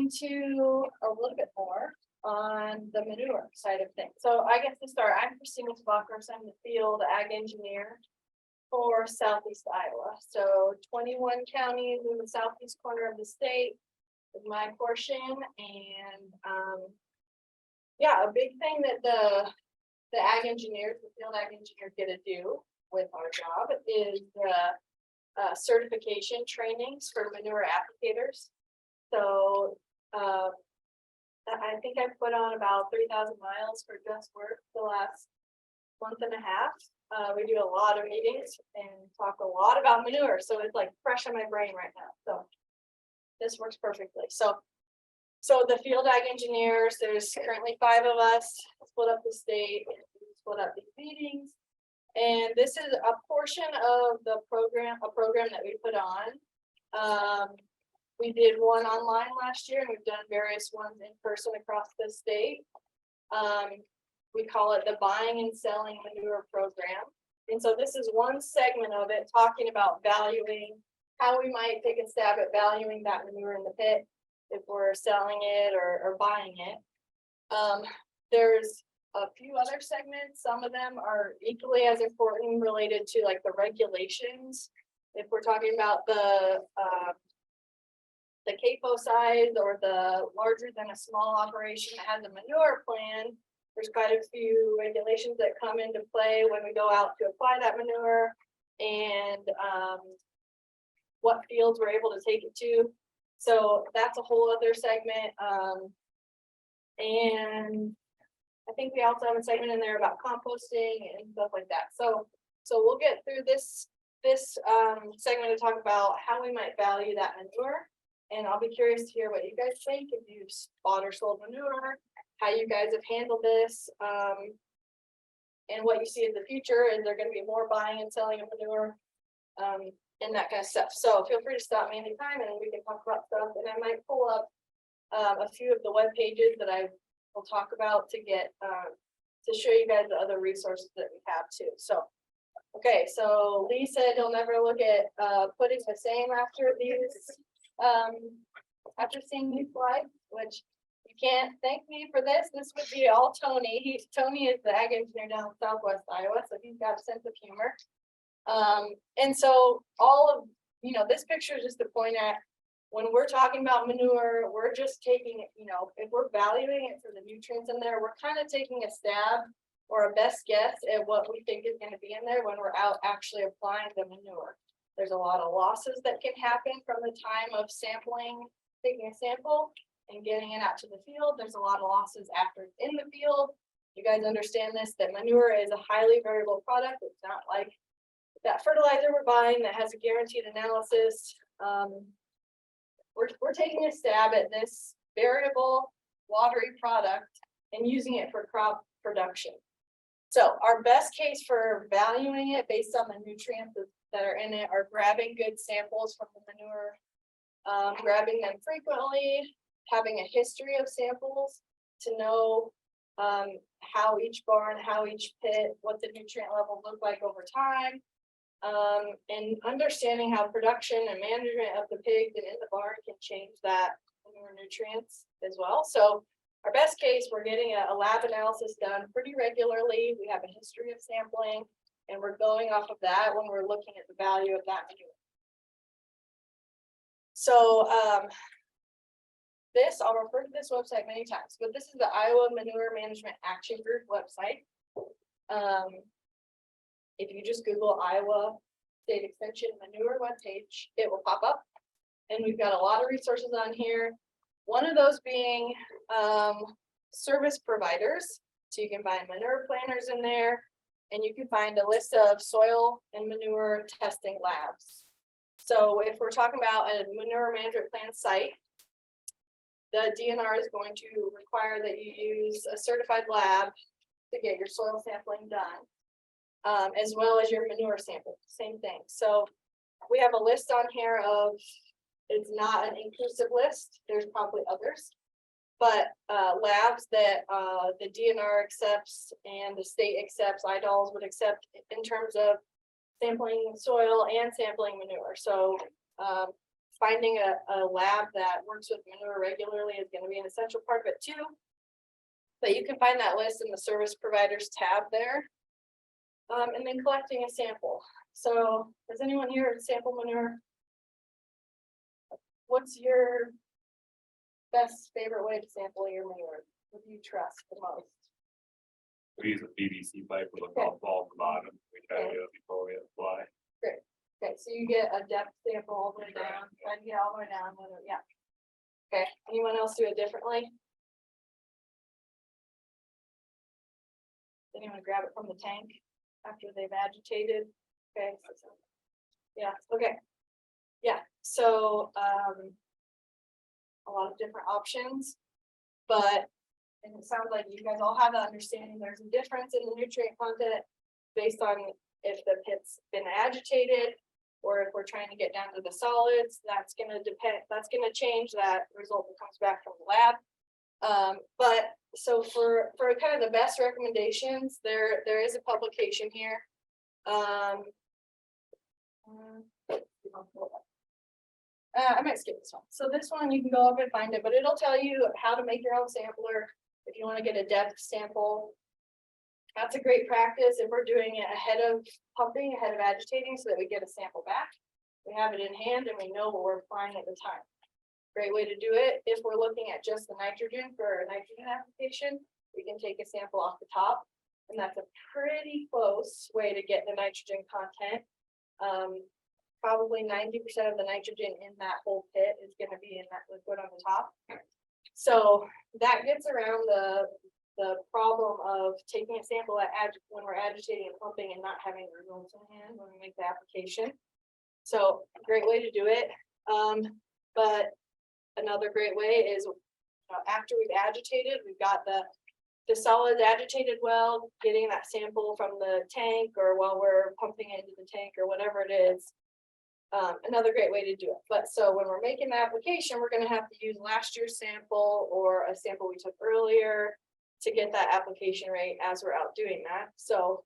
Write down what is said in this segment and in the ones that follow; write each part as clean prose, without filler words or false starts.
into a little bit more on the manure side of things. So I guess to start, I'm Kristina TeBockhorst. I'm the field ag engineer for Southeast Iowa. So 21 counties in the southeast corner of the state is my portion. And yeah, a big thing that the ag engineers, the field ag engineers get to do with our job is the certification trainings for manure applicators. So I think I've put on about 3,000 miles for just work the last month and a half. We do a lot of meetings and talk a lot about manure, so it's like fresh in my brain right now. So this works perfectly. So the field ag engineers, there's currently 5 of us, split up the state, split up these meetings. And this is a portion of the program, a program that we put on. We did one online last year, and we've done various ones in person across the state. We call it the Buying and Selling Manure Program. And so this is one segment of it, talking about valuing, how we might take a stab at valuing that manure in the pit if we're selling it or buying it. There's a few other segments. Some of them are equally as important, related to like the regulations. If we're talking about the CAPO size or the larger than a small operation that has a manure plan, there's quite a few regulations that come into play when we go out to apply that manure, and what fields we're able to take it to. So that's a whole other segment. And I think we also have a segment in there about composting and stuff like that. So we'll get through this segment to talk about how we might value that manure. And I'll be curious to hear what you guys think, if you've bought or sold manure, how you guys have handled this, and what you see in the future. Is there going to be more buying and selling of manure, and that kind of stuff. So feel free to stop me anytime and we can talk about stuff. And I might pull up a few of the web pages that I will talk about to get to show you guys the other resources that we have too. So okay, so Lee said he'll never look at putting the same after these after seeing these slides, which you can't thank me for this. This would be all Tony. Tony is the ag engineer down in Southwest Iowa, so he's got a sense of humor. And so all of, this picture is just to point at, when we're talking about manure, we're just taking, if we're valuing it for the nutrients in there, we're kind of taking a stab or a best guess at what we think is going to be in there when we're out actually applying the manure. There's a lot of losses that can happen from the time of sampling, taking a sample and getting it out to the field. There's a lot of losses after it's in the field. You guys understand this, that manure is a highly variable product. It's not like that fertilizer we're buying that has a guaranteed analysis. We're taking a stab at this variable watery product and using it for crop production. So our best case for valuing it based on the nutrients that are in it are grabbing good samples from the manure, grabbing them frequently, having a history of samples to know how each barn, how each pit, what the nutrient level look like over time, and understanding how production and management of the pigs and in the barn can change that manure nutrients as well. So our best case, we're getting a lab analysis done pretty regularly. We have a history of sampling, and we're going off of that when we're looking at the value of that manure. So I'll refer to this website many times, but this is the Iowa Manure Management Action Group website. If you just Google Iowa State Extension Manure webpage, it will pop up, and we've got a lot of resources on here. One of those being service providers. So you can find manure planners in there, and you can find a list of soil and manure testing labs. So if we're talking about a manure management plan site, the DNR is going to require that you use a certified lab to get your soil sampling done, as well as your manure sample, same thing. So we have a list on here of, it's not an inclusive list, there's probably others, but labs that the DNR accepts and the state accepts, IDOLs would accept in terms of sampling soil and sampling manure. So finding a lab that works with manure regularly is gonna be an essential part of it too. But you can find that list in the service providers tab there. And then collecting a sample. So does anyone here sample manure? What's your best favorite way to sample your manure? What do you trust the most? We use a PVC pipe with a golf ball at the bottom. We try to do it before we apply. Okay, so you get a depth sample all the way down, try to get all the way down, yeah. Okay, anyone else do it differently? Anyone grab it from the tank after they've agitated? Okay. Yeah, okay. Yeah, so a lot of different options, but and it sounds like you guys all have that understanding. There's a difference in the nutrient content based on if the pit's been agitated or if we're trying to get down to the solids. That's gonna depend, that's gonna change that result that comes back from the lab. But so for kind of the best recommendations, there is a publication here. I might skip this one. So this one, you can go up and find it, but it'll tell you how to make your own sampler. If you want to get a depth sample, that's a great practice if we're doing it ahead of pumping, ahead of agitating, so that we get a sample back. We have it in hand and we know what we're applying at the time. Great way to do it. If we're looking at just the nitrogen for a nitrogen application, we can take a sample off the top, and that's a pretty close way to get the nitrogen content. Probably 90% of the nitrogen in that whole pit is going to be in that liquid on the top. So that gets around the problem of taking a sample when we're agitating and pumping and not having the results in hand when we make the application. So great way to do it. But another great way is after we've agitated, we've got the solids agitated well, getting that sample from the tank or while we're pumping it into the tank or whatever it is. Another great way to do it. But so when we're making the application, we're going to have to use last year's sample or a sample we took earlier to get that application rate as we're out doing that. So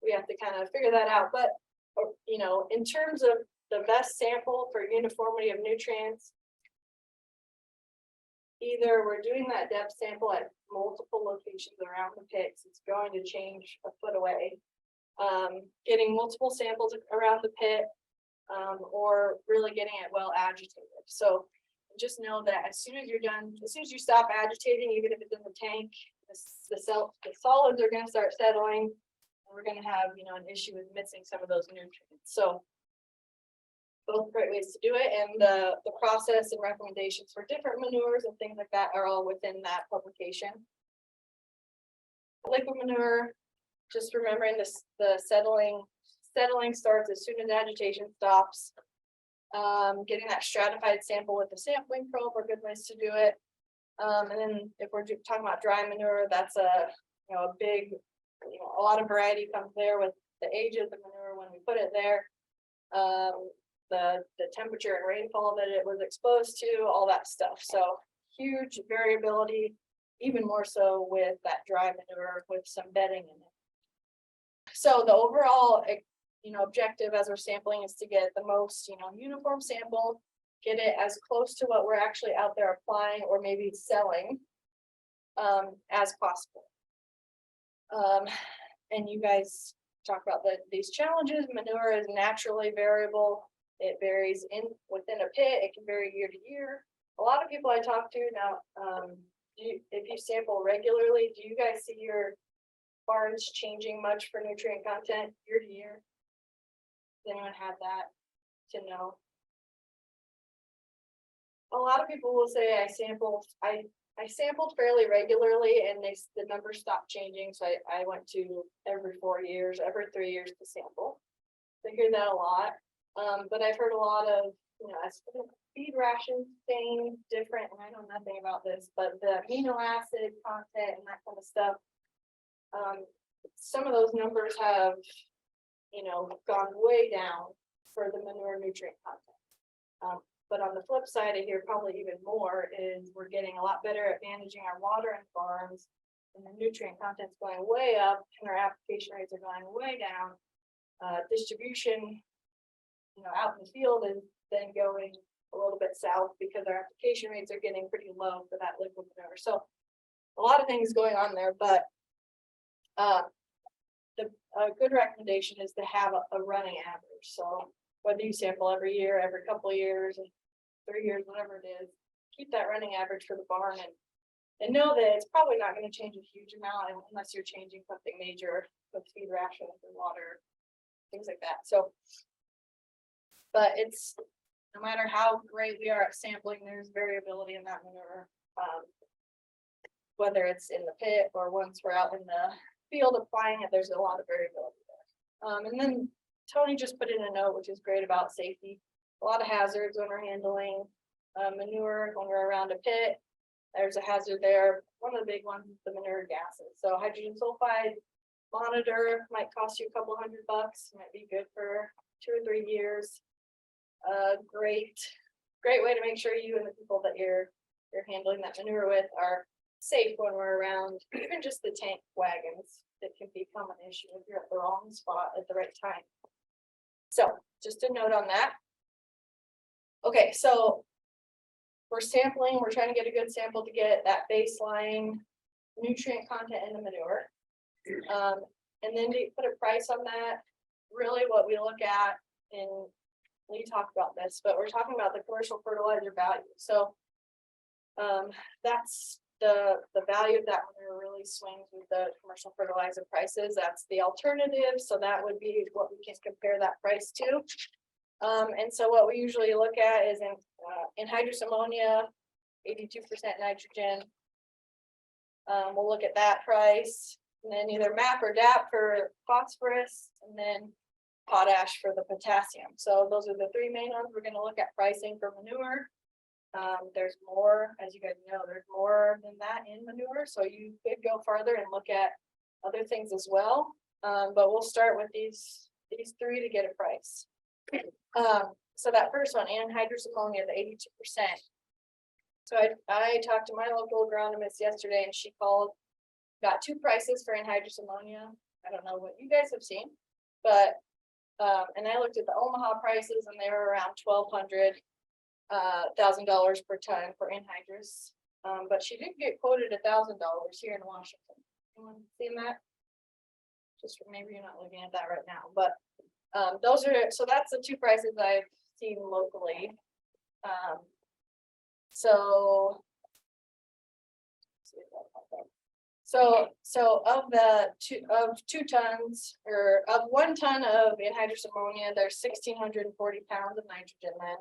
we have to kind of figure that out. But in terms of the best sample for uniformity of nutrients, either we're doing that depth sample at multiple locations around the pits, it's going to change a foot away. Getting multiple samples around the pit, or really getting it well agitated. So just know that as soon as you're done, as soon as you stop agitating, even if it's in the tank, the solids are going to start settling, and we're going to have an issue with missing some of those nutrients. So both great ways to do it, and the process and recommendations for different manures and things like that are all within that publication. Liquid manure, just remembering this, the settling starts as soon as agitation stops. Getting that stratified sample with the sampling probe are good ways to do it. And then if we're talking about dry manure, that's a big, a lot of variety comes there with the age of the manure when we put it there. The temperature and rainfall that it was exposed to, all that stuff. So huge variability, even more so with that dry manure with some bedding in it. So the overall objective as we're sampling is to get the most uniform sample, get it as close to what we're actually out there applying or maybe selling as possible. And you guys talk about these challenges. Manure is naturally variable. It varies within a pit. It can vary year to year. A lot of people I talk to now, if you sample regularly, do you guys see your farms changing much for nutrient content year to year? Does anyone have that to know? A lot of people will say I sampled fairly regularly and the numbers stopped changing. So I went to every 4 years, every 3 years to sample. I hear that a lot. But I've heard a lot of, as feed rations staying different, and I know nothing about this, but the amino acid content and that kind of stuff, some of those numbers have, gone way down for the manure nutrient content. But on the flip side, I hear probably even more is we're getting a lot better at managing our water in farms, and the nutrient content's going way up, and our application rates are going way down. Distribution, out in the field is then going a little bit south because our application rates are getting pretty low for that liquid manure. So a lot of things going on there, but a good recommendation is to have a running average. So whether you sample every year, every couple of years, 3 years, whatever it is, keep that running average for the barn and know that it's probably not going to change a huge amount unless you're changing something major with feed rations and water, things like that. So, but it's no matter how great we are at sampling, there's variability in that manure. Whether it's in the pit or once we're out in the field applying it, there's a lot of variability there. And then Tony just put in a note, which is great about safety. A lot of hazards when we're handling manure, when we're around a pit, there's a hazard there. One of the big ones is the manure gases. So hydrogen sulfide monitor might cost you a couple $100, might be good for 2 or 3 years. Great way to make sure you and the people that you're handling that manure with are safe when we're around, even just the tank wagons. That can become an issue if you're at the wrong spot at the right time. So just a note on that. Okay, so we're sampling, we're trying to get a good sample to get that baseline nutrient content in the manure. And then to put a price on that, really what we look at, and we talked about this, but we're talking about the commercial fertilizer value. So that's the value of that manure really swings with the commercial fertilizer prices. That's the alternative. So that would be what we can compare that price to. And so what we usually look at is in anhydrous ammonia, 82% nitrogen. We'll look at that price, and then either MAP or DAP for phosphorus, and then potash for the potassium. So those are the 3 main ones we're going to look at pricing for manure. There's more, as you guys know, there's more than that in manure. So you could go farther and look at other things as well. But we'll start with these 3 to get a price. So that first one, anhydrous ammonia, the 82%. So I talked to my local agronomist yesterday, and she got 2 prices for anhydrous ammonia. I don't know what you guys have seen, but and I looked at the Omaha prices, and they were around $1,200 per ton for anhydrous. But she did get quoted $1,000 here in Washington. Anyone seen that? Just maybe you're not looking at that right now, but those are, so that's the 2 prices I've seen locally. So of the 2 tons, or of 1 ton of anhydrous ammonia, there's 1,640 pounds of nitrogen then.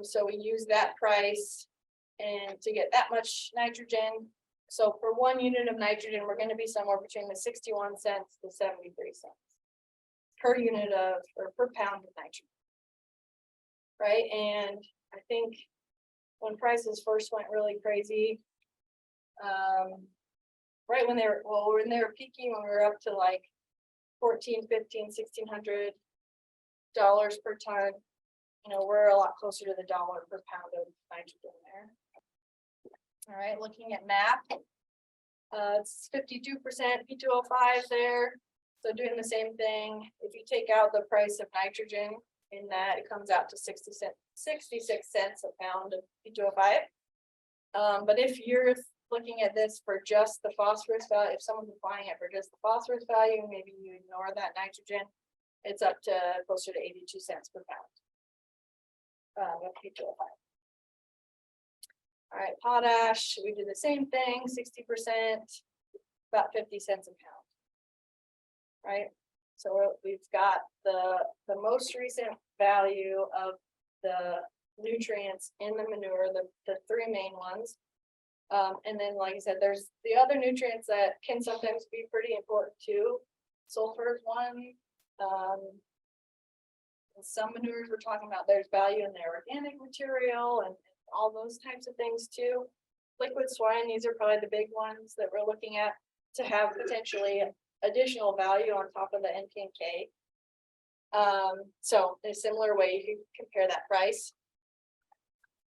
So we use that price, and to get that much nitrogen. So for 1 unit of nitrogen, we're going to be somewhere between the 61 cents to 73 cents per unit of, or per pound of nitrogen. Right, and I think when prices first went really crazy, right when they were peaking, when we were up to like $1,400, $1,500, $1,600 per ton, you know, we're a lot closer to the dollar per pound of nitrogen there. All right, looking at MAP, it's 52% P2O5 there. So doing the same thing, if you take out the price of nitrogen in that, it comes out to 66 cents a pound of P2O5. But if you're looking at this for just the phosphorus value, if someone's applying it for just the phosphorus value, maybe you ignore that nitrogen, it's up to closer to 82 cents per pound of P2O5. All right, potash, we do the same thing, 60%, about 50 cents a pound. Right, so we've got the most recent value of the nutrients in the manure, the 3 main ones. And then, like I said, there's the other nutrients that can sometimes be pretty important too. Sulfur is one. In some manures we're talking about, there's value in the organic material and all those types of things too. Liquid swine, these are probably the big ones that we're looking at to have potentially additional value on top of the NP and K. So in a similar way, you can compare that price.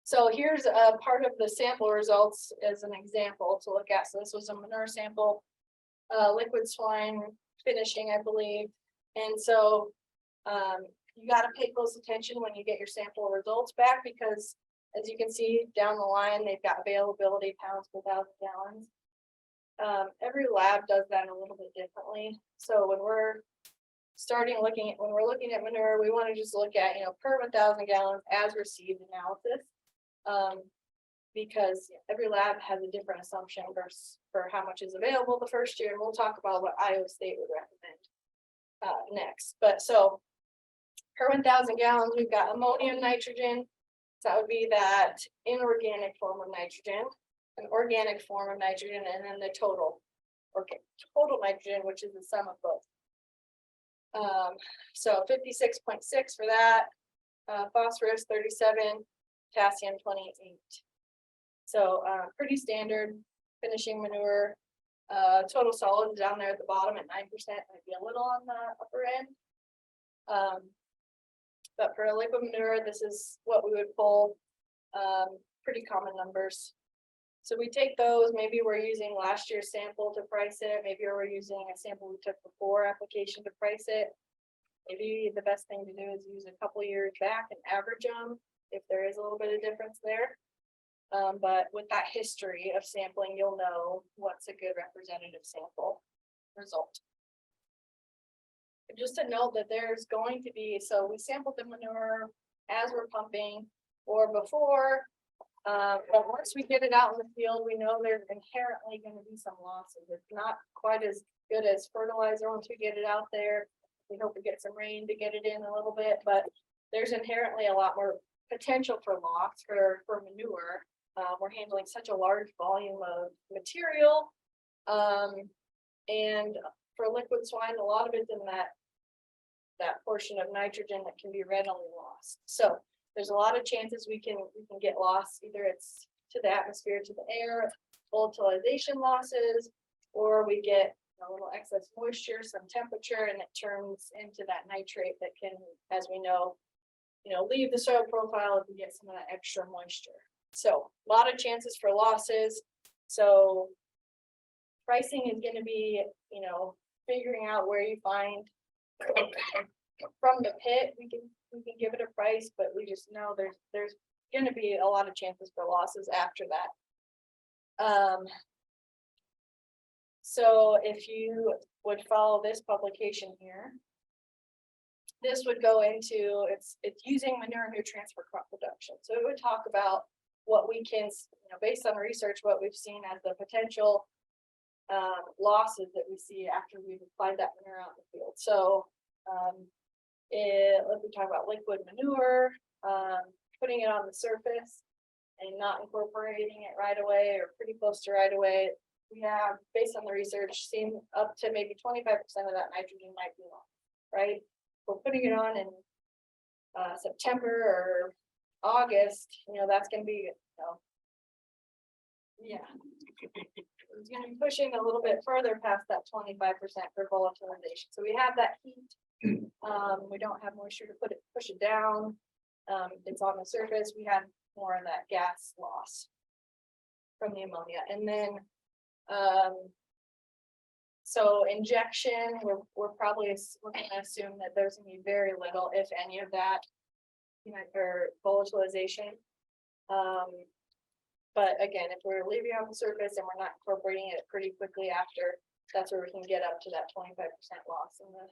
So here's a part of the sample results as an example to look at. So this was a manure sample, liquid swine finishing, I believe. And so you gotta pay close attention when you get your sample results back, because as you can see down the line, they've got availability pounds per 1,000 gallons. Every lab does that a little bit differently. So when we're when we're looking at manure, we want to just look at, per 1,000 gallons as received analysis. Because every lab has a different assumption for how much is available the first year, and we'll talk about what Iowa State would recommend next. But so per 1,000 gallons, we've got ammonia and nitrogen. So that would be that inorganic form of nitrogen, an organic form of nitrogen, and then the total nitrogen, which is the sum of both. So 56.6 for that, phosphorus 37, potassium 28. So pretty standard finishing manure. Total solids down there at the bottom at 9%, might be a little on the upper end. But for a liquid manure, this is what we would pull. Pretty common numbers. So we take those, maybe we're using last year's sample to price it, maybe we're using a sample we took before application to price it. Maybe the best thing to do is use a couple years back and average them, if there is a little bit of difference there. But with that history of sampling, you'll know what's a good representative sample result. Just to note that there's going to be, so we sampled the manure as we're pumping or before, but once we get it out in the field, we know there's inherently going to be some losses. It's not quite as good as fertilizer once we get it out there. We hope we get some rain to get it in a little bit, but there's inherently a lot more potential for loss for manure. We're handling such a large volume of material, and for liquid swine, a lot of it's in that portion of nitrogen that can be readily lost. So there's a lot of chances we can get lost. Either it's to the atmosphere, to the air, volatilization losses, or we get a little excess moisture, some temperature, and it turns into that nitrate that can, as we know, leave the soil profile if we get some of that extra moisture. So a lot of chances for losses. So pricing is going to be, figuring out where you find from the pit. We can give it a price, but we just know there's going to be a lot of chances for losses after that. So if you would follow this publication here, this would go into it's using manure nutrients for crop production. So it would talk about what we can, based on research, what we've seen as the potential losses that we see after we've applied that manure out in the field. So let me talk about liquid manure, putting it on the surface and not incorporating it right away or pretty close to right away. We have, based on the research, seen up to maybe 25% of that nitrogen might be lost, right? We're putting it on in September or August, that's going to be, it's going to be pushing a little bit further past that 25% for volatilization. So we have that heat. We don't have moisture to push it down. It's on the surface. We have more of that gas loss from the ammonia. And then, so injection, we're going to assume that there's going to be very little, if any, of that, for volatilization. But again, if we're leaving it on the surface and we're not incorporating it pretty quickly after, that's where we can get up to that 25% loss in the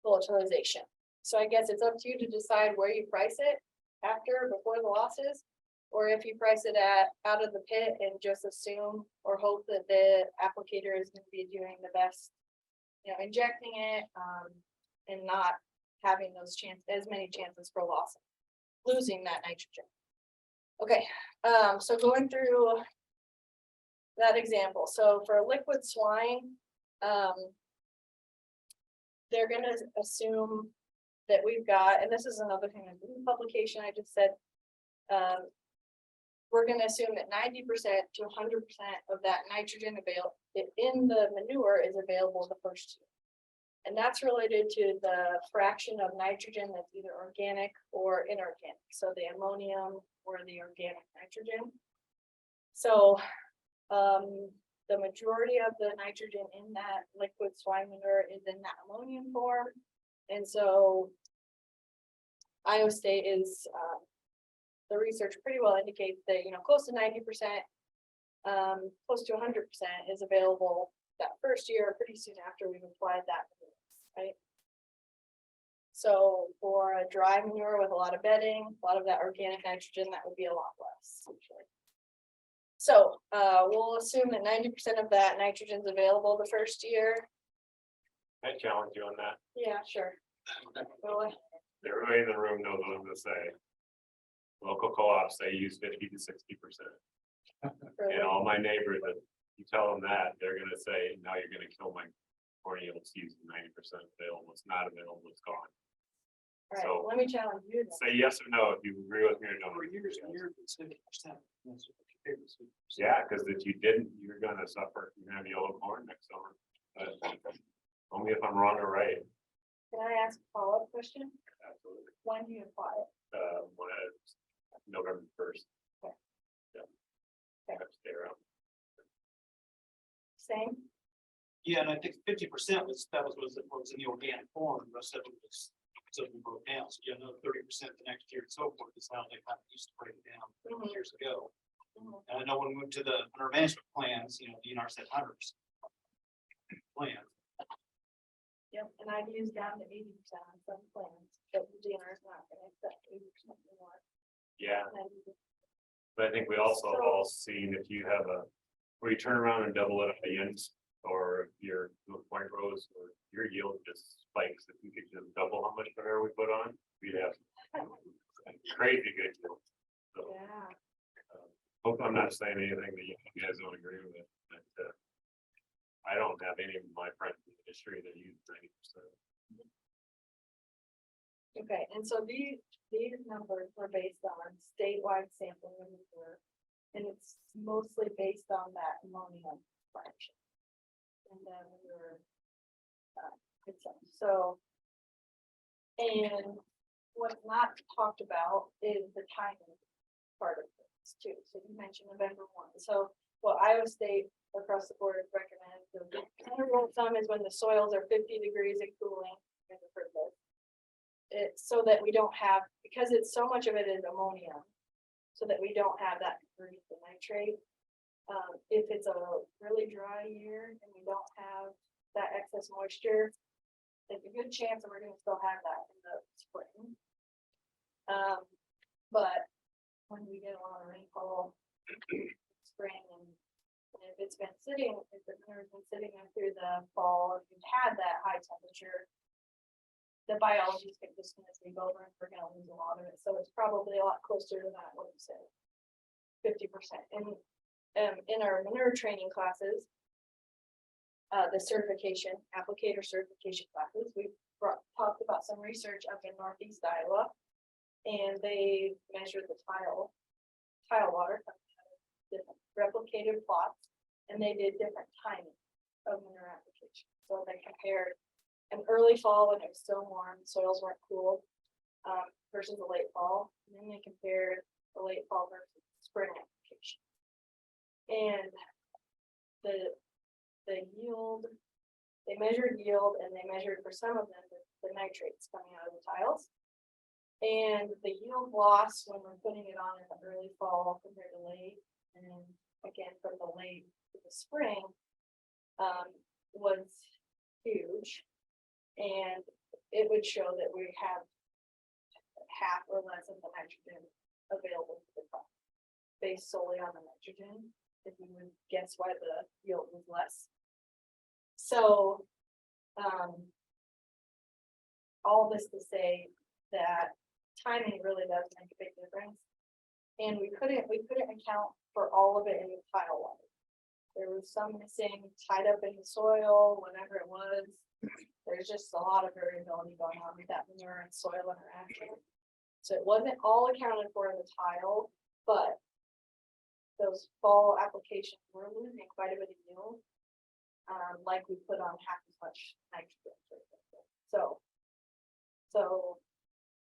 volatilization. So I guess it's up to you to decide where you price it after, before the losses, or if you price it out of the pit and just assume or hope that the applicator is going to be doing the best, injecting it, and not having as many chances for losing that nitrogen. Okay, so going through that example. So for liquid swine, they're going to assume that we've got, and this is another thing in the publication I just said, we're going to assume that 90% to 100% of that nitrogen in the manure is available the first year. And that's related to the fraction of nitrogen that's either organic or inorganic. So the ammonium or the organic nitrogen. So the majority of the nitrogen in that liquid swine manure is in that ammonium form. And so Iowa State is, the research pretty well indicates that, close to 90%, close to 100% is available that first year, pretty soon after we've applied that, right? So for a dry manure with a lot of bedding, a lot of that organic nitrogen, that would be a lot less. Usually. So we'll assume that 90% of that nitrogen is available the first year. I challenge you on that. Yeah, sure. Well, Everybody in the room knows what I'm gonna say. Local co-ops, they use 50 to 60%. really, And all my neighbors, if you tell them that, they're gonna say, now you're gonna kill my corn yields using 90% available. It's not available, it's gone. all right, so- let me challenge you then. Say yes or no if you agree with me or don't. It's 50%. Yeah, because if you didn't, you're gonna suffer. You're gonna have yellow corn next summer. But only if I'm wrong or right. Can I ask a follow-up question? Absolutely. When do you apply it? When it's November 1st. Okay. Yeah. Okay. Have to stay around. Same? Yeah, and I think 50% was in the organic form, the rest of it was something broke down. So you know, 30% the next year and so forth is how they kind of used to break it down Mhm. years ago. Mhm. And I know when we moved to the under management plans, you know, DNR said 100% plan. Yep, and I've used down to 80% on some plans, but the DNR is not gonna accept 80% anymore. Yeah, And I use it. but I think we also So- all seen if you have where you turn around and double it at the ends, or if your point rows, or your yield just spikes. If we could just double how much manure we put on, we'd have crazy good yield. So, Yeah, hope I'm not saying anything that you guys don't agree with, but I don't have any of my friends in the industry that use 90%. okay, and so these numbers were based on statewide sampling of manure, and it's mostly based on that ammonia fraction. And then we were, so. And what's not talked about is the timing part of this too. So you mentioned November 1. So what Iowa State across the board recommends, the kind rule of thumb is when the soils are 50 degrees and cooling. It's so that we don't have, because it's so much of it is ammonia, so that we don't have that converted to nitrate. If it's a really dry year and we don't have that excess moisture, there's a good chance that we're gonna still have that in the spring. But when we get a lot of rainfall, spring, and if it's been sitting, if the manure's been sitting there through the fall, if you've had that high temperature, the biology is just gonna take over and we're gonna lose a lot of it. So it's probably a lot closer to that, what you said, 50%. And in our manure training classes, the certification, applicator certification classes, we talked about some research up in Northeast Iowa, and they measured the tile water, different replicated plots, and they did different timing of manure application. So they compared an early fall when it was still warm, soils weren't cool, versus the late fall, and then they compared the late fall versus spring application. And the yield, they measured yield, and they measured for some of them the nitrates coming out of the tiles. And the yield loss when we're putting it on in the early fall compared to late, and again from the late to the spring, was huge. And it would show that we have half or less of the nitrogen available to the crop, based solely on the nitrogen. If you would guess why the yield was less. So, all this to say that timing really does make a big difference. And we couldn't account for all of it in the tile water. There was some missing, tied up in the soil, whatever it was. There's just a lot of variability going on with that manure and soil interaction. So it wasn't all accounted for in the tile, but those fall applications were losing quite a bit of yield. Like we put on half as much nitrogen. So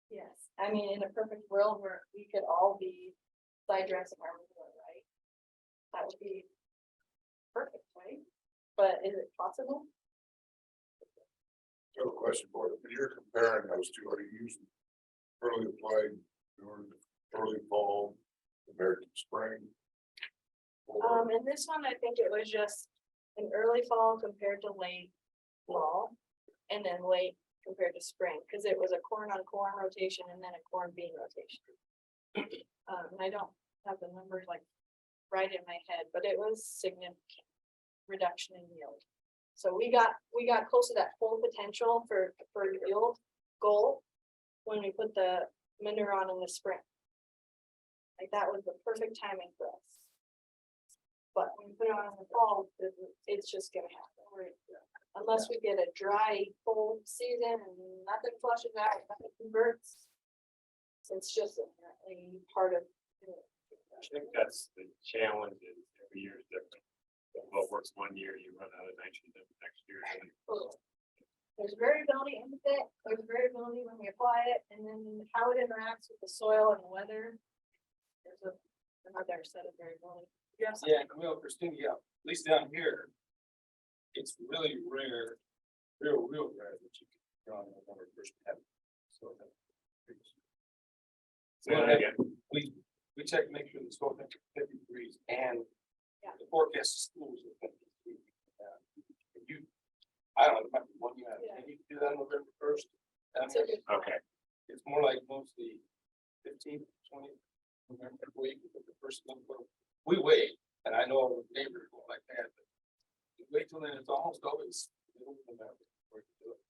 yes, I mean, in a perfect world where we could all be side dressing our manure, right? That would be perfect, right? But is it possible? I have a question for you. When you're comparing those two, are you using early applied during early fall compared to spring? Or In this one, I think it was just an early fall compared to late fall. And then late compared to spring, because it was a corn on corn rotation and then a corn bean rotation. And I don't have the numbers like right in my head, but it was significant reduction in yield. So we got close to that full potential for yield goal when we put the manure on in the spring. Like that was the perfect timing for us. But when we put it on in the fall, it's just gonna happen. Unless we get a dry, cold season and nothing flushes out, nothing converts. It's just inherently part of. I think that's the challenge, is every year is different. What works one year, you run out of nitrogen next year. There's variability in it, there's variability when we apply it, and then how it interacts with the soil and the weather. There's another set of variability. Yes. Yeah, well, Christina, yeah, at least down here, it's really rare, real rare that you can draw on the first have. So that. Say that again. We check, to make sure the soil temperature is 50 degrees and Yeah. the forecast of schools are 50 degrees. I don't know, it might be 1 year, Yeah. and you can do that on November 1st. That's a good- Okay, It's more like mostly 15, 20, November week, but the first month, we wait, and I know neighbors go like that, but you wait till then, it's almost always middle of November before you do it.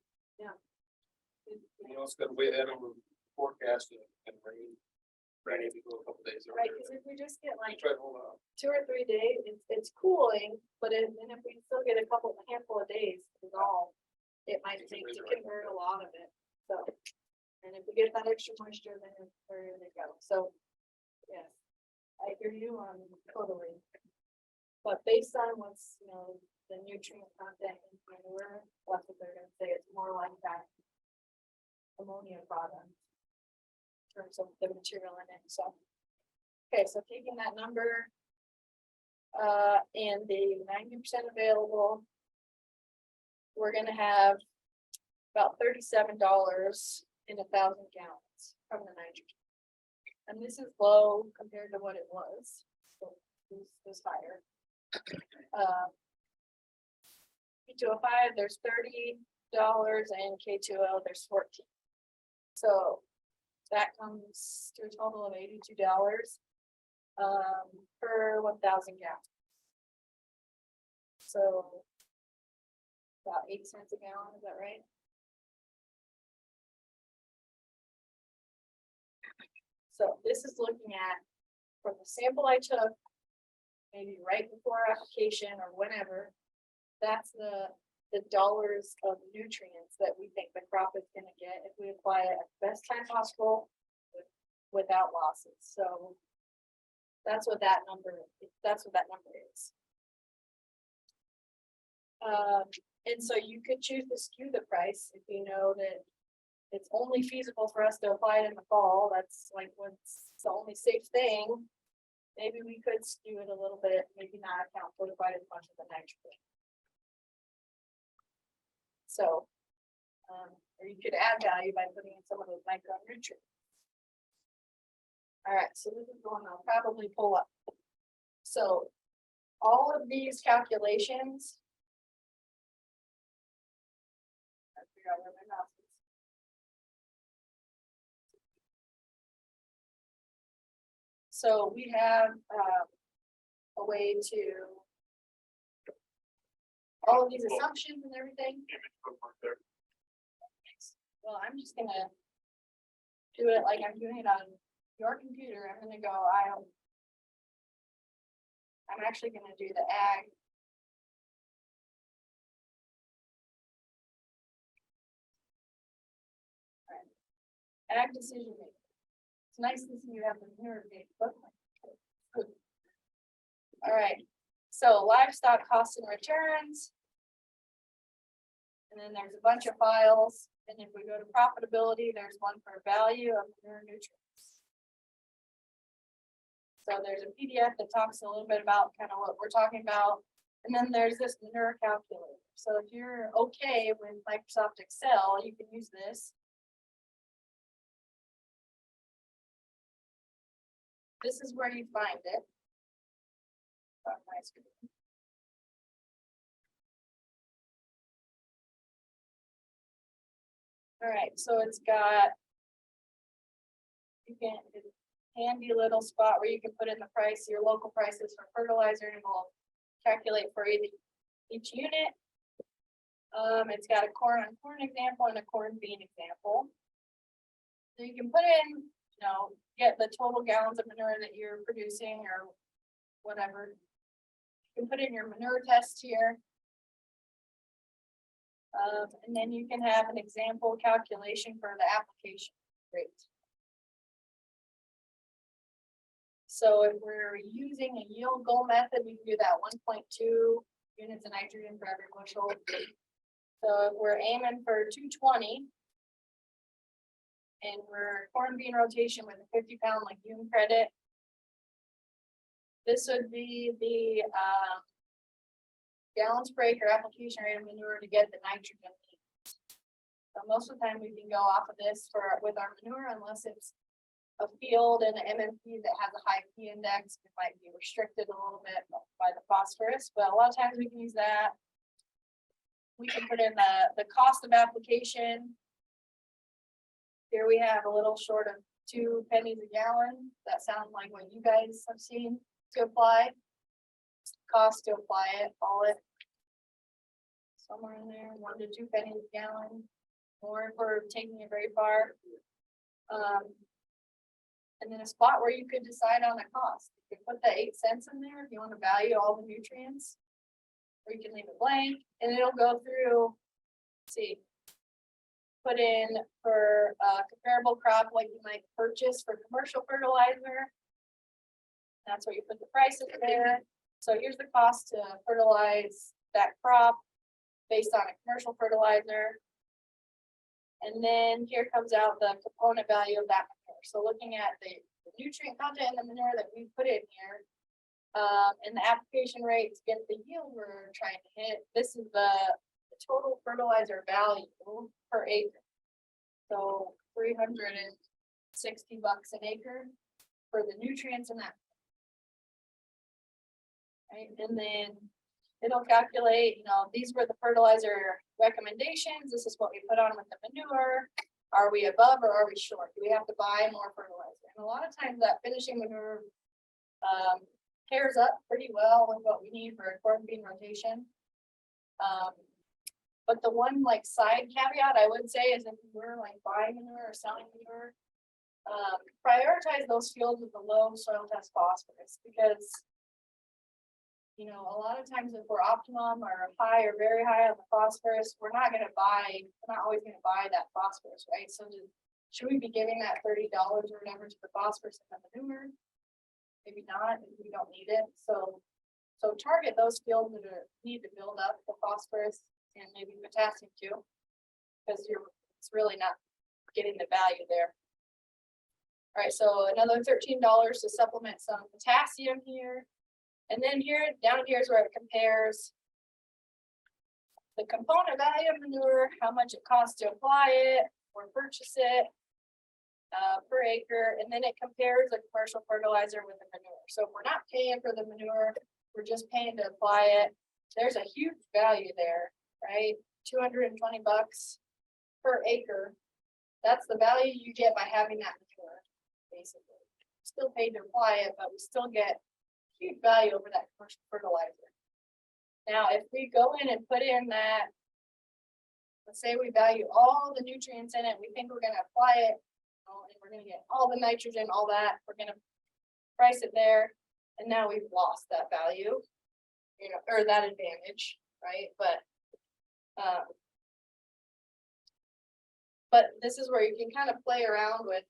You know, it's got to weigh that over forecast and rain. Rain, if you go a couple days Right, earlier. because if we just get like Try to hold on. 2 or 3 days, it's cooling, but and if we still get a handful of days, is all. It might take to convert a lot of it, so. And if we get that extra moisture, then it's where they go, so. Yes, I hear you on totally. But based on what's, the nutrient content in manure, that's what they're gonna say, it's more like that. Ammonia product. In terms of the material in it, so. Okay, so taking that number. And the 90% available. We're gonna have. About $37 in 1,000 gallons from the nitrogen. And this is low compared to what it was, so this is higher. P2O5, there's $30 and K2O, there's 14. So that comes to a total of $82 per 1,000 gallons. So about 8 cents a gallon, is that right? So this is looking at from the sample I took, maybe right before application or whenever, that's the dollars of nutrients that we think the crop is gonna get if we apply it at the best time possible without losses. So that's what that number is. And so you could choose to skew the price if you know that it's only feasible for us to apply it in the fall. That's like what's the only safe thing. Maybe we could skew it a little bit, maybe not account for quite as much of the nitrogen. So, or you could add value by putting in some of those micronutrients. All right, so this is going on, probably pull up. So all of these calculations. I figure out where my mouse is. So we have a way to. All of these assumptions and everything. Well, I'm just gonna do it like I'm doing it on your computer. I'm gonna go, I'm actually gonna do the ag. Ag decision making. It's nice to see you have the mirror big book. All right, so livestock costs and returns. And then there's a bunch of files, and if we go to profitability, there's one for value of manure nutrients. So there's a PDF that talks a little bit about kind of what we're talking about. And then there's this manure calculator. So if you're okay with Microsoft Excel, you can use this. this is where you find it. On my screen. All right, so it's got. You can, it's a handy little spot where you can put in the price, your local prices for fertilizer, and it will calculate for each unit. It's got a corn on corn example and a corn bean example. So you can put in, get the total gallons of manure that you're producing or whatever. You can put in your manure test here. And then you can have an example calculation for the application rate. So if we're using a yield goal method, we can do that 1.2 units of nitrogen for every bushel. So if we're aiming for 220. And we're corn bean rotation with a 50-pound legume credit. This would be the gallons per acre application rate of manure to get the nitrogen needs. So most of the time we can go off of this with our manure unless it's a field and an MMP that has a high P index. It might be restricted a little bit by the phosphorus, but a lot of times we can use that. We can put in the cost of application. Here we have a little short of 2 pennies a gallon. That sounds like what you guys have seen to apply. Cost to apply it, all it. Somewhere in there, 1 to 2 pennies a gallon, or if we're taking it very far. And then a spot where you could decide on a cost. You could put the 8 cents in there if you want to value all the nutrients. Or you can leave it blank and it'll go through, see. Put in for a comparable crop like you might purchase for commercial fertilizer. That's where you put the prices there. So here's the cost to fertilize that crop based on a commercial fertilizer. And then here comes out the component value of that manure. So looking at the nutrient content in the manure that we put in here, and the application rate to get the yield we're trying to hit, this is the total fertilizer value per acre. So $360 an acre for the nutrients in that. Right, and then it'll calculate, these were the fertilizer recommendations. This is what we put on with the manure. Are we above or are we short? Do we have to buy more fertilizer? And a lot of times that finishing manure pairs up pretty well with what we need for a corn bean rotation. But the one side caveat I would say is if we're buying manure or selling manure, prioritize those fields with the low soil test phosphorus because a lot of times if we're optimum or high or very high on the phosphorus, we're not always gonna buy that phosphorus, right? So should we be giving that $30 or whatever to the phosphorus in the manure? Maybe not, if we don't need it. So target those fields that need to build up the phosphorus and maybe potassium too, because it's really not getting the value there. All right, so another $13 to supplement some potassium here. And then down here is where it compares the component value of manure, how much it costs to apply it or purchase it per acre. And then it compares a commercial fertilizer with the manure. So if we're not paying for the manure, we're just paying to apply it. There's a huge value there, right? $220 per acre. That's the value you get by having that manure, basically. Still paid to apply it, but we still get huge value over that commercial fertilizer. Now, if we go in and put in that, let's say we value all the nutrients in it, we think we're going to apply it, and we're going to get all the nitrogen, all that, we're going to price it there, and now we've lost that value, or that advantage, right? But this is where you can kind of play around with.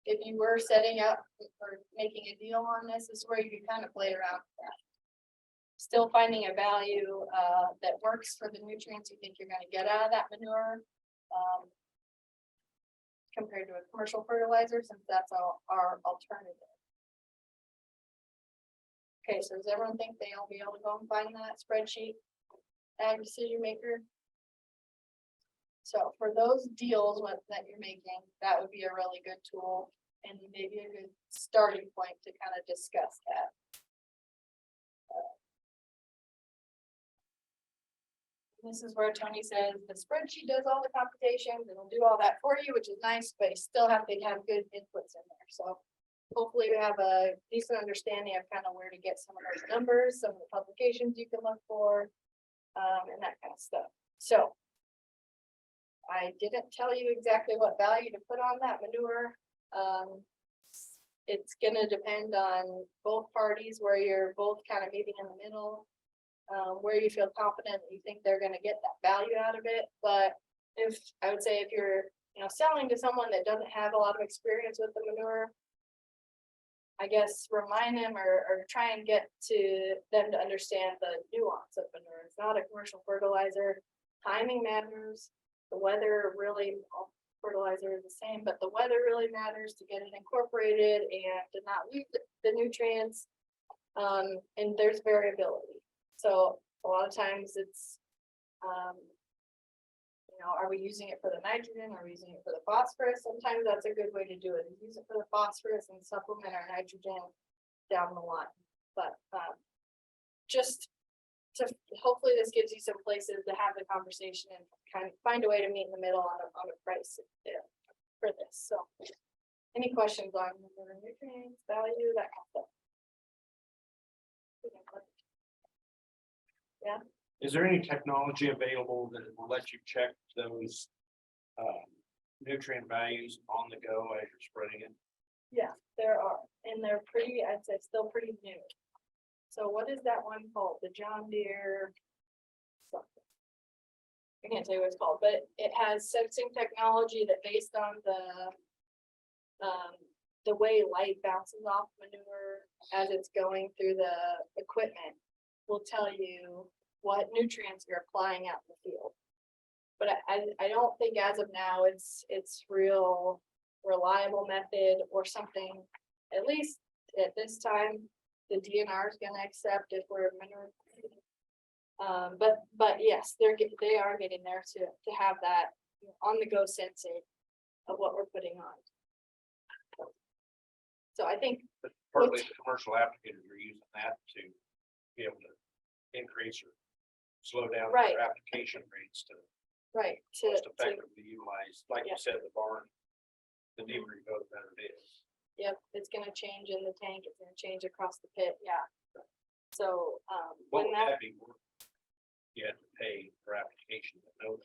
If you were setting up or making a deal on this is where you can kind of play around with that. Still finding a value that works for the nutrients you think you're going to get out of that manure compared to a commercial fertilizer, since that's our alternative. Okay, so does everyone think they'll be able to go and find that spreadsheet? Ag decision maker. So for those deals that you're making, that would be a really good tool. and maybe a good starting point to kind of discuss that. This is where Tony says the spreadsheet does all the computations, it'll do all that for you, which is nice, but you still have to have good inputs in there, so. Hopefully we have a decent understanding of kind of where to get some of those numbers, some of the publications you can look for, and that kind of stuff, so. I didn't tell you exactly what value to put on that manure. It's gonna depend on both parties, where you're both kind of meeting in the middle. Where you feel confident that you think they're gonna get that value out of it, but I would say if you're, selling to someone that doesn't have a lot of experience with the manure. I guess remind them or try and get to them to understand the nuance of manure. It's not a commercial fertilizer. Timing matters. The weather really, all fertilizer is the same, but the weather really matters to get it incorporated and to not lose the nutrients. And there's variability. So a lot of times it's, are we using it for the nitrogen? Are we using it for the phosphorus? Sometimes that's a good way to do it. Use it for the phosphorus and supplement our nitrogen down the line. But just to hopefully this gives you some places to have the conversation and kind of find a way to meet in the middle on a price for this. So any questions on the nutrients, value, that kind of stuff? Yeah. Is there any technology available that will let you check those nutrient values on the go as you're spreading it? Yeah, there are, and they're pretty, I'd say still pretty new. So what is that one called? The John Deere something. I can't tell you what it's called, but it has sensing technology that based on the way light bounces off manure as it's going through the equipment will tell you what nutrients you're applying out in the field. But I don't think as of now it's real reliable method or something, at least at this time, the DNR is gonna accept if we're manure. But yes, they are getting there to have that on the go sensing of what we're putting on. So I think But partly the commercial applicators are using that to be able to increase or slow down Right. their application rates to right most effectively utilize, like Yeah. you said, the barn. The deeper you go, the better it is. yep, it's gonna change in the tank, it's gonna change across the pit, yeah. So What when would that, that be worth? You have to pay for application, but no,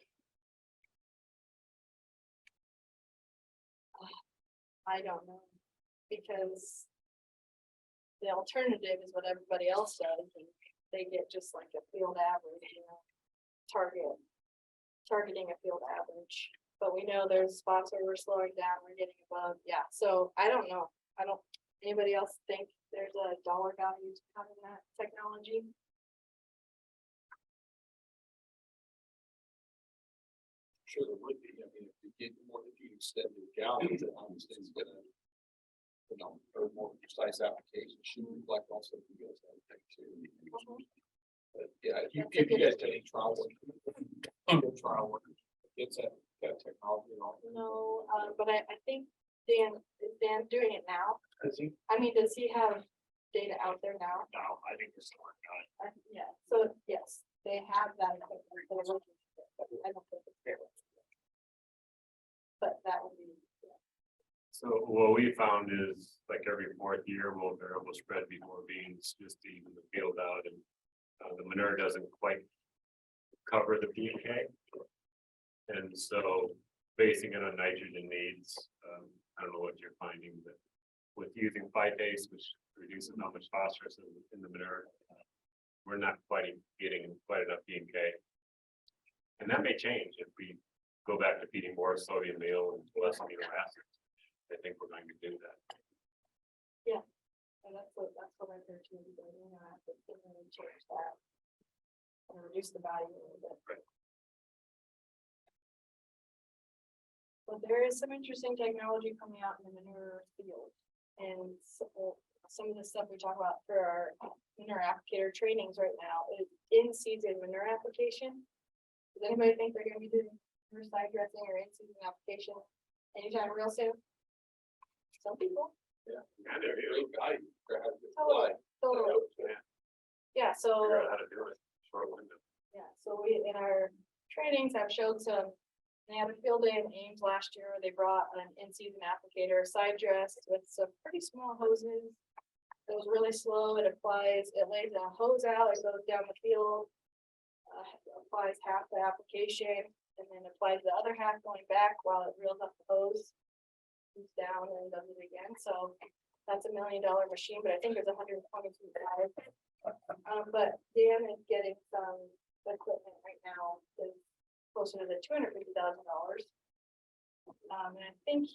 I don't know, because the alternative is what everybody else does, and they get just like a field average, targeting a field average. But we know there's spots where we're slowing down, we're getting above, yeah, so I don't know, anybody else think there's a dollar value to having that technology? Sure there would be. I mean, if you get more, if you extend the gallons, it obviously is gonna, or more precise application should reflect also the yields and everything too. But yeah, if you guys did any trial work, it's that technology and all. No, but I think is Dan doing it now? does he? I mean, does he have data out there now? No, I think we're still working on it. Yeah, so yes, they have that. Equipment, they're looking at it, but I don't think it's there. But that would be, yeah. So what we found is like every fourth year, we'll variable spread before beans just to even the field out, and the manure doesn't quite cover the P&K. And so basing it on nitrogen needs, I don't know what you're finding, but with using phytase, which reduces how much phosphorus in the manure, we're not quite getting quite enough P&K. And that may change if we go back to feeding more sodium meal and less amino acids. I think we're going to do that. And that's what I'm here to do, to change that. And reduce the value a little bit. Right. But there is some interesting technology coming out in the manure field. And some of the stuff we talk about for our manure applicator trainings right now is in season manure application. Does anybody think they're gonna be doing manure side dressing or in season application anytime real soon? some people. Yeah, there you go. Totally. Yeah, so. Figure out how to do it, short window. Yeah, so we, in our trainings, I've showed some, they had a field day in Ames last year, they brought an in-season applicator, side dress with some pretty small hoses. It was really slow, it applies, it lays a hose out, it goes down the field. Applies half the application, and then applies the other half going back while it reels up the hose. Moves down and does it again, so that's $1 million machine, but I think it's 122 guys. But Dan is getting some equipment right now that's closer to the $250,000. And I think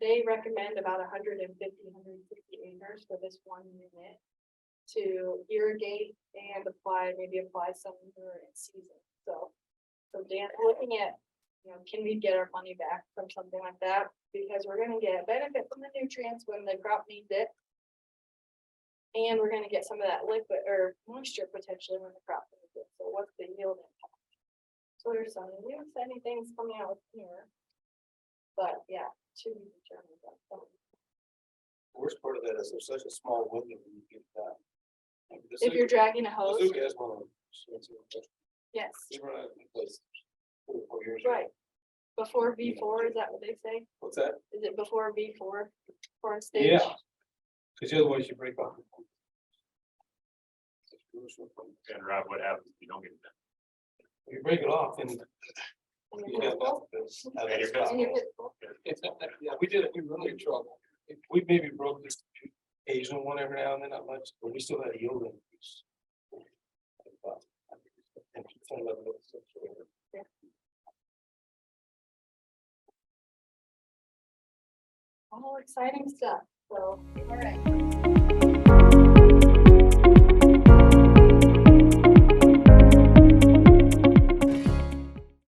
they recommend about 150, 160 acres for this one unit to irrigate and apply some manure in season. So Dan, looking at, can we get our money back from something like that? Because we're gonna get benefit from the nutrients when the crop needs it. And we're gonna get some of that liquid or moisture potentially when the crop needs it. So what's the yield impact? So there's some new exciting things coming out here. But yeah, to be determined. Worst part of that is there's such a small window when you get that. If you're dragging a hose, Bazooka has one of them. yes, They run out of place 4 years. ago. right. Before V4, is that what they say? What's that? Is it before V4 for a stage? Yeah. Because otherwise you break off. And Rob, what happens if you don't get it done? You break it off and And You you're have physical? nothing. And you're And you're physical. physical? it's not, yeah, we did it, we were really in trouble. We maybe broke this occasional one every now and then, not much, but we still had a yield increase. All exciting stuff. So, all right.